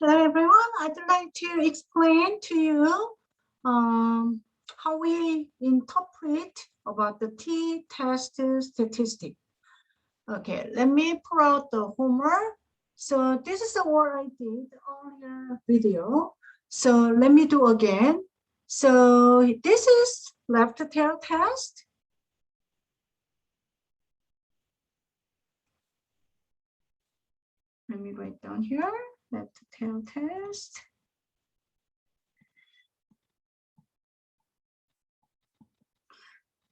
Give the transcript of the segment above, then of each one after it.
Hello everyone, I'd like to explain to you how we interpret about the T-Test statistic. Okay, let me pull out the homework. So this is what I did earlier video. So let me do again. So this is left tail test. Let me write down here, left tail test.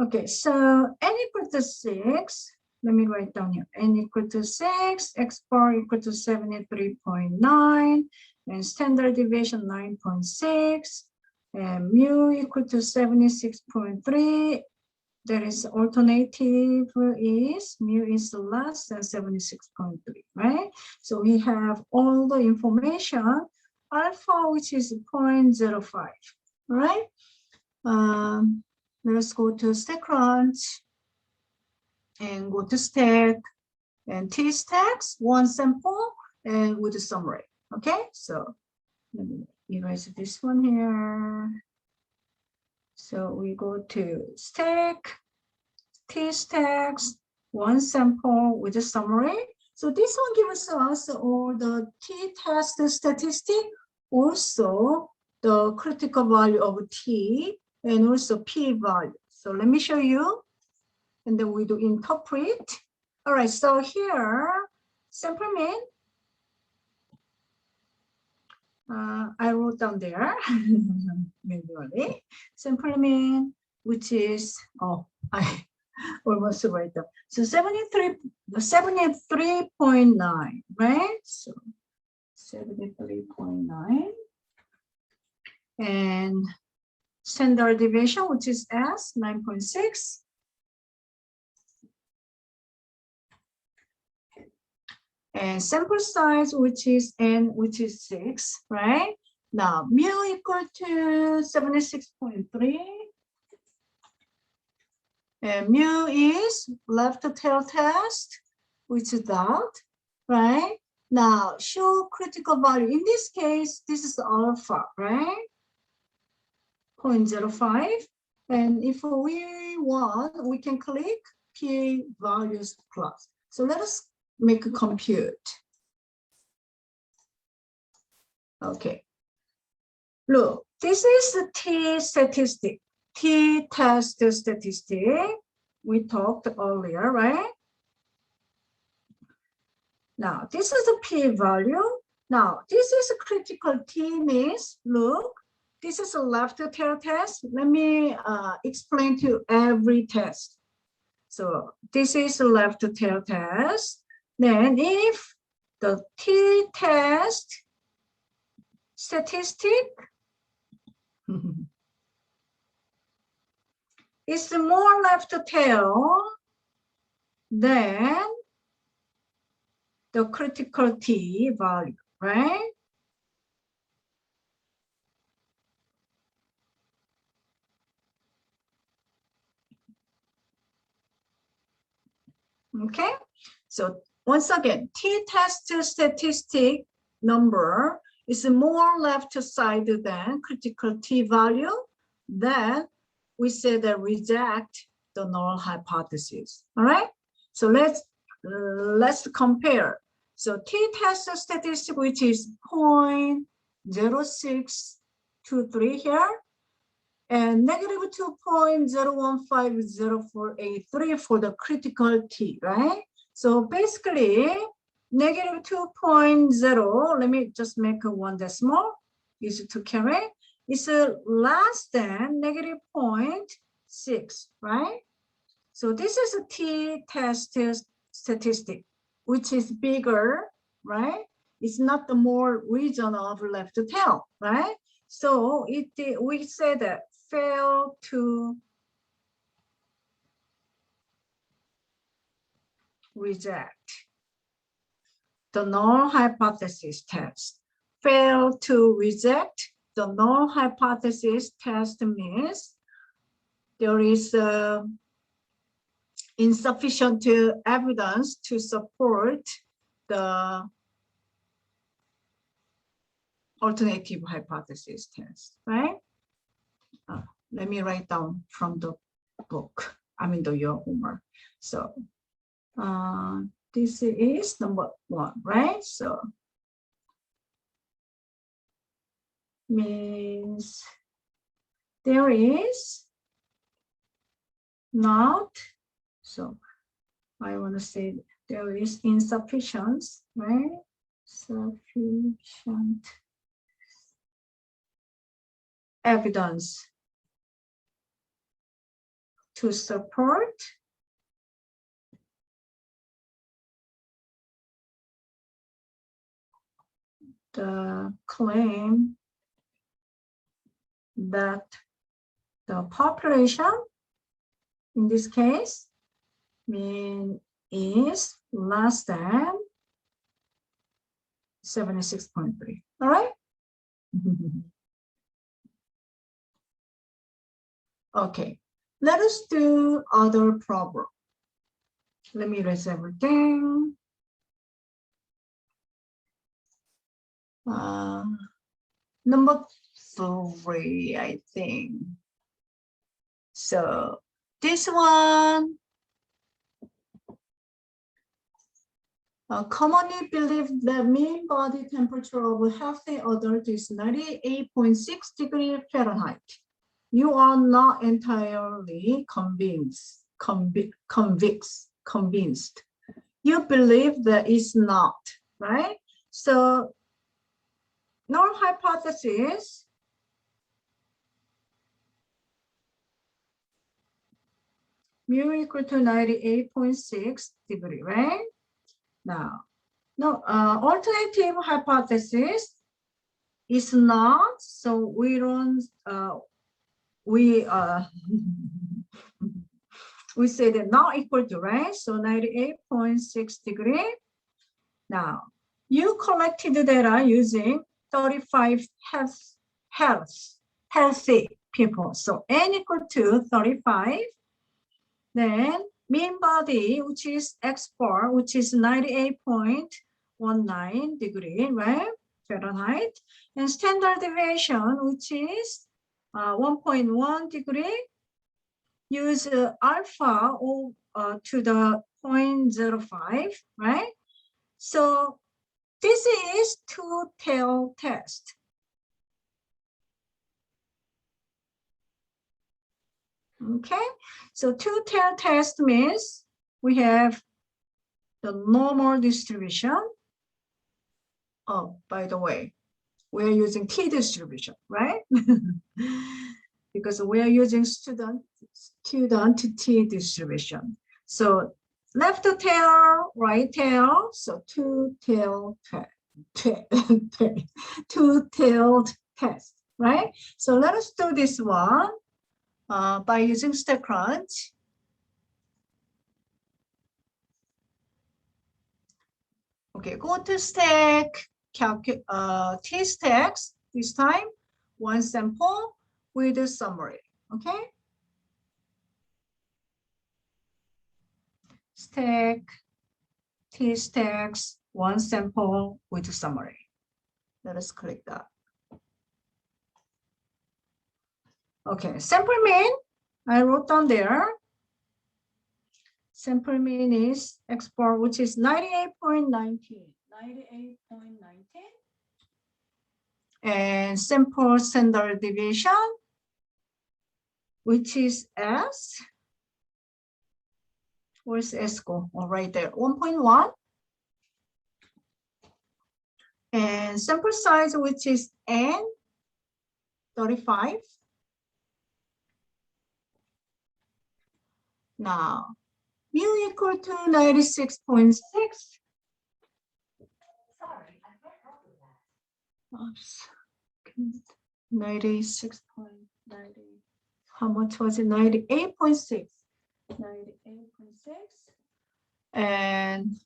Okay, so n equal to 6. Let me write down here. N equal to 6, x bar equal to 73.9, and standard deviation 9.6, and mu equal to 76.3. That is alternative is mu is less than 76.3, right? So we have all the information, alpha, which is 0.05, right? Let's go to StatCrunch and go to Stat and T-Stacks, one sample and with a summary. Okay, so let me erase this one here. So we go to Stack, T-Stacks, one sample with a summary. So this one gives us all the T-test statistic, also the critical value of T, and also p-value. So let me show you, and then we do interpret. All right, so here, sample mean, I wrote down there manually. Sample mean, which is, I almost write down. So 73.9, right? So 73.9. And standard deviation, which is S, 9.6. And sample size, which is N, which is 6, right? Now, mu equal to 76.3. And mu is left tail test, which is that, right? Now, show critical value. In this case, this is alpha, right? 0.05. And if we want, we can click P values plus. So let us make a compute. Okay. Look, this is the T statistic, T-test statistic. We talked earlier, right? Now, this is the p-value. Now, this is a critical T means, look, this is a left tail test. Let me explain to you every test. So this is a left tail test. Then if the T-test statistic is more left tail than the critical T value, right? Okay, so once again, T-test statistic number is more left side than critical T value, then we say that reject the null hypothesis. All right, so let's compare. So T-test statistic, which is 0.0623 here, and negative 2.0150483 for the critical T, right? So basically, negative 2.0, let me just make a one decimal, use to carry, is less than negative 0.6, right? So this is a T-test statistic, which is bigger, right? It's not the more region of left tail, right? So we say that fail to reject the null hypothesis test. Fail to reject the null hypothesis test means there is insufficient evidence to support the alternative hypothesis test, right? Let me write down from the book. I mean, your homework. So this is number 1, right? So means there is not, so I want to say there is insufficient, right? Sufficient evidence to support the claim that the population, in this case, is less than 76.3. All right? Okay, let us do other problem. Let me erase everything. Number 3, I think. So this one, commonly believed that mean body temperature of a healthy adult is 98.6 degrees Fahrenheit. You are not entirely convinced. You believe that it's not, right? So null hypothesis mu equal to 98.6 degree, right? Now, no, alternative hypothesis is not, so we don't, we say that not equal to, right? So 98.6 degree. Now, you collected the data using 35 healthy people. So n equal to 35. Then mean body, which is X4, which is 98.19 degree, right? Fahrenheit. And standard deviation, which is 1.1 degree. Use alpha to the 0.05, right? So this is two-tailed test. Okay, so two-tailed test means we have the normal distribution. Oh, by the way, we're using T distribution, right? Because we are using student T distribution. So left tail, right tail, so two-tailed test, right? So let us do this one by using StatCrunch. Okay, go to stack, T-Stacks this time, one sample with a summary, okay? Stack, T-Stacks, one sample with a summary. Let us click that. Okay, sample mean, I wrote down there. Sample mean is X4, which is 98.19. And sample standard deviation, which is S. Where's S go? Oh, right there, 1.1. And sample size, which is N, 35. Now, mu equal to 96.6. Sorry, I forgot that. Oops. 96.90. How much was it? 98.6. 98.6. And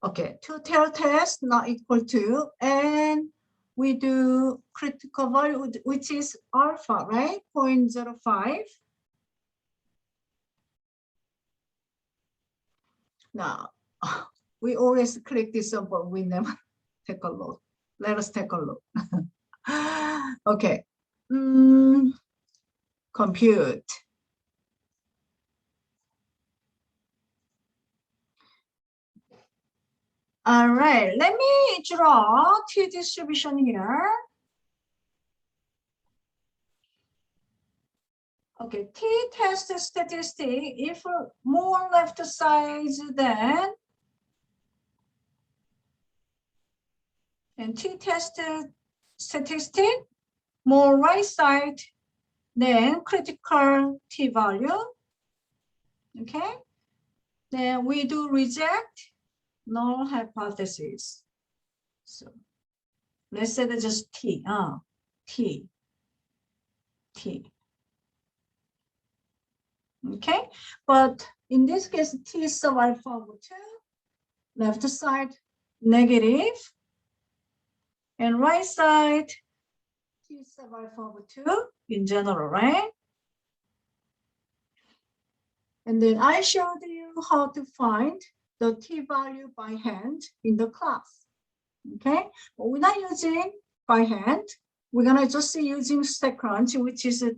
okay, two-tail test not equal to, and we do critical value, which is alpha, right? 0.05. Now, we always click this up, but we never take a look. Let us take a look. Okay. Compute. All right, let me draw t-distribution here. Okay, t-test statistic, if more left sides than, and t-test statistic, more right side than critical t-value. Okay, then we do reject null hypothesis. So let's say that's just t, t. Okay, but in this case, t is sub alpha over 2, left side negative, and right side t is sub alpha over 2 in general, right? And then I showed you how to find the t value by hand in the class. Okay, but we're not using by hand. We're gonna just using StatCrunch, which is a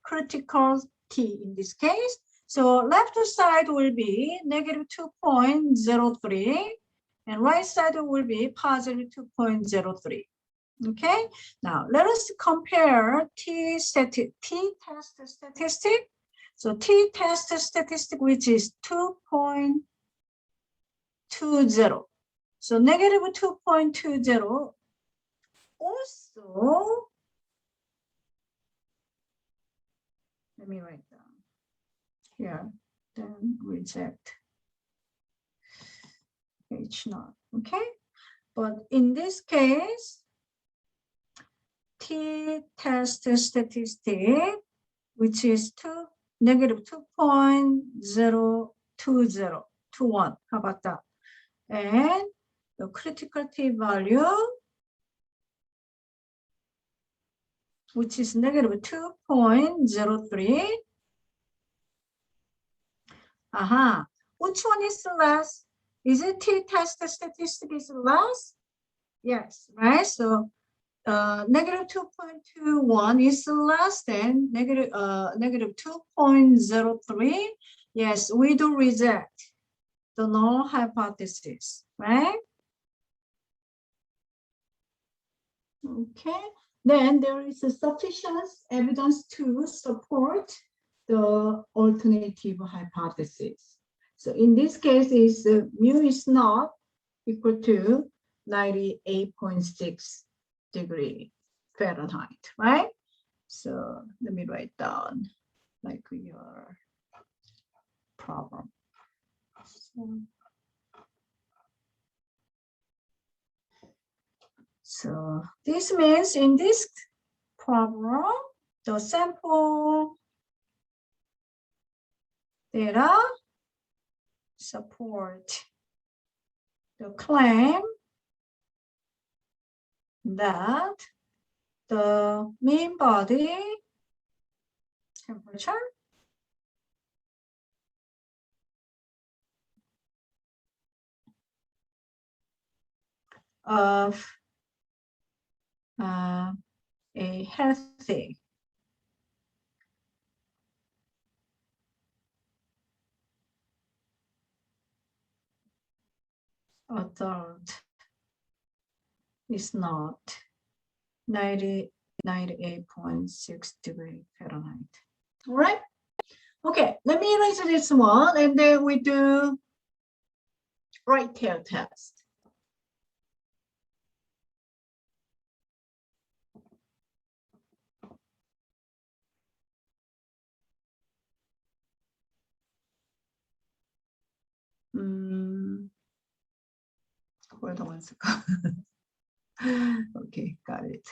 critical t in this case. So left side will be negative 2.03 and right side will be positive 2.03. Okay, now let us compare t-test statistic. So t-test statistic, which is 2.20. So negative 2.20 also, let me write down here, then reject H0, okay? But in this case, t-test statistic, which is negative 2.02021, how about that? And the critical t-value, which is negative 2.03. Aha, which one is less? Is it t-test statistic is less? Yes, right? So negative 2.21 is less than negative 2.03. Yes, we do reject the null hypothesis, right? Okay, then there is a sufficient evidence to support the alternative hypothesis. So in this case, is mu is not equal to 98.6 degree Fahrenheit, right? So let me write down like your problem. So this means in this problem, the sample data support the claim that the mean body temperature of a healthy adult is not 98.6 degree Fahrenheit. All right. Okay, let me erase this one and then we do right tail test. Hold on one second. Okay, got it.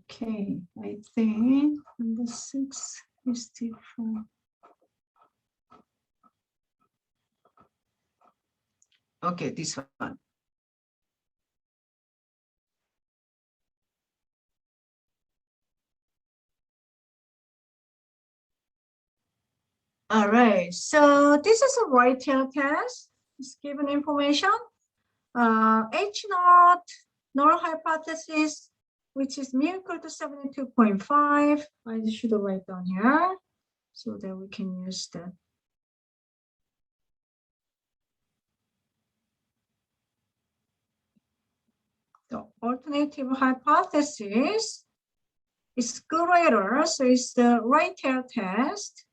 Okay, I think number 6 is different. Okay, this one. All right, so this is a right tail test. is given information. H naught, null hypothesis, which is mu equal to 72.5. I should write down here so that we can use that. The alternative hypothesis is greater, so it's the right tail test.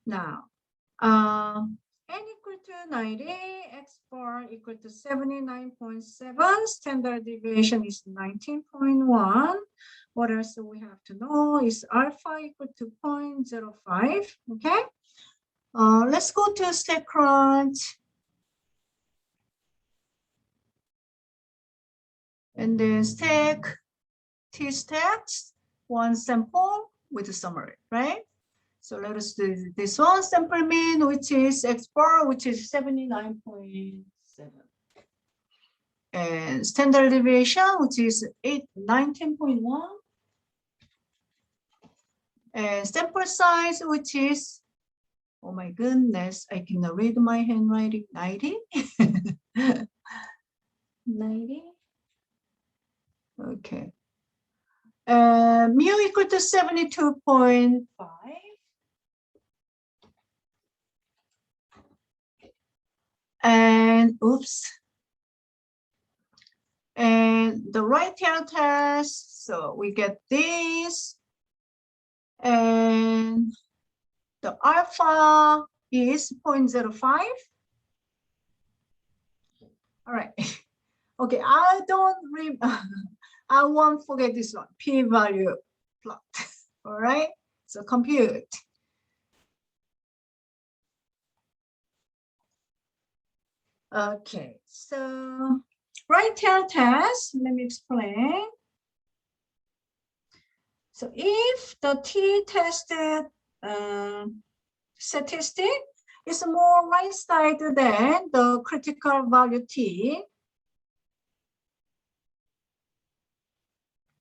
Now, n equal to 90, x bar equal to 79.7, standard deviation is 19.1. What else do we have to know is alpha equal to 0.05, okay? Let's go to StatCrunch. And then stack T-Stats, one sample with a summary, right? So let us do this one, sample mean, which is x bar, which is 79.7. And standard deviation, which is 19.1. And sample size, which is, oh my goodness, I cannot read my handwriting, 90. 90. Okay. Mu equal to 72.5. And oops. And the right tail test, so we get this. And the alpha is 0.05. All right. Okay, I won't forget this one, p-value plot. All right, so compute. Okay, so right tail test, let me explain. So if the T-tested statistic is more right side than the critical value T,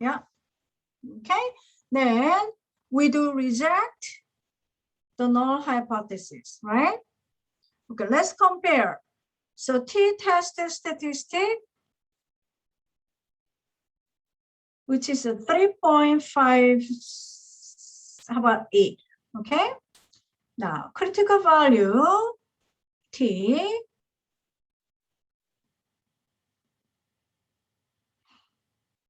yeah, okay, then we do reject the null hypothesis, right? Okay, let's compare. So T-test statistic, which is a 3.5, how about 8, okay? Now, critical value, T,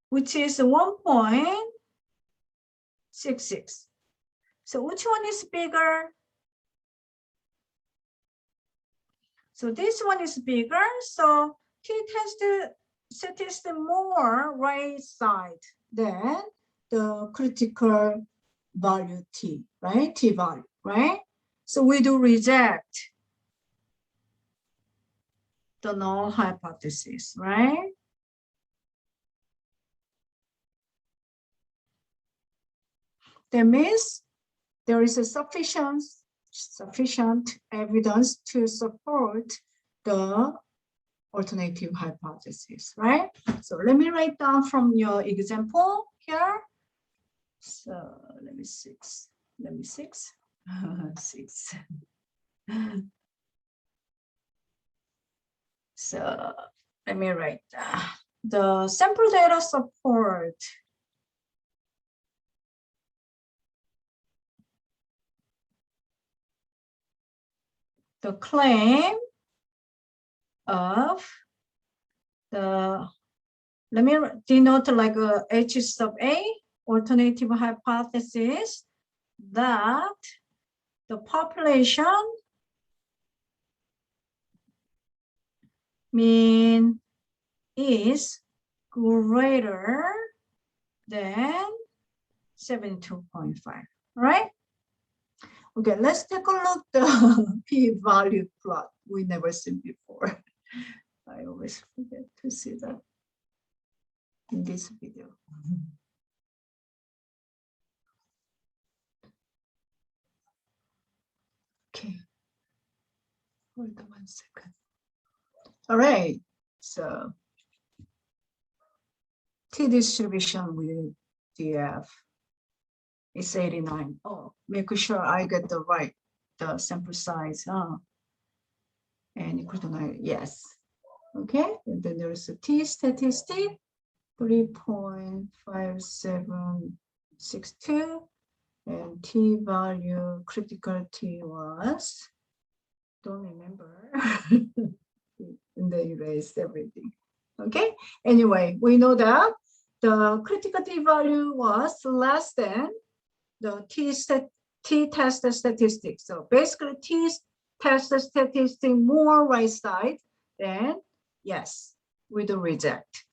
which is 1.66. So which one is bigger? So this one is bigger, so T-test statistic more right side than the critical value T, right? T value, right? So we do reject the null hypothesis, right? That means there is a sufficient evidence to support the alternative hypothesis, right? So let me write down from your example here. So let me six. So let me write the sample data support the claim of the, let me denote like a H sub A, alternative hypothesis that the population mean is greater than 72.5, right? Okay, let's take a look at the p-value plot we never seen before. I always forget to see that in this video. Okay, hold on 1 second. All right, so T distribution with DF. It's 89. Oh, make sure I get the right, the sample size. And equal to 9, yes. Okay, and then there's a T statistic, 3.5762, and T value, critical T was, don't remember, and then erase everything. Okay, anyway, we know that the critical T value was less than the T-test statistic. So basically T-test statistic more right side, then yes, we do reject.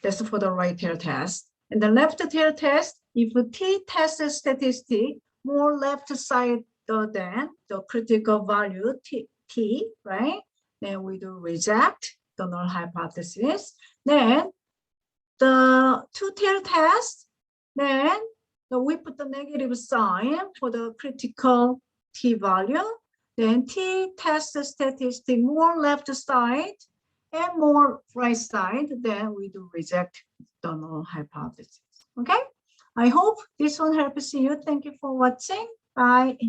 That's for the right tail test. And the left tail test, if T-test statistic more left side than the critical value T, right? Then we do reject the null hypothesis. Then the two-tail test, then we put the negative sign for the critical T value. Then T-test statistic more left side and more right side, then we do reject the null hypothesis. Okay, I hope this one helps you. Thank you for watching. Bye.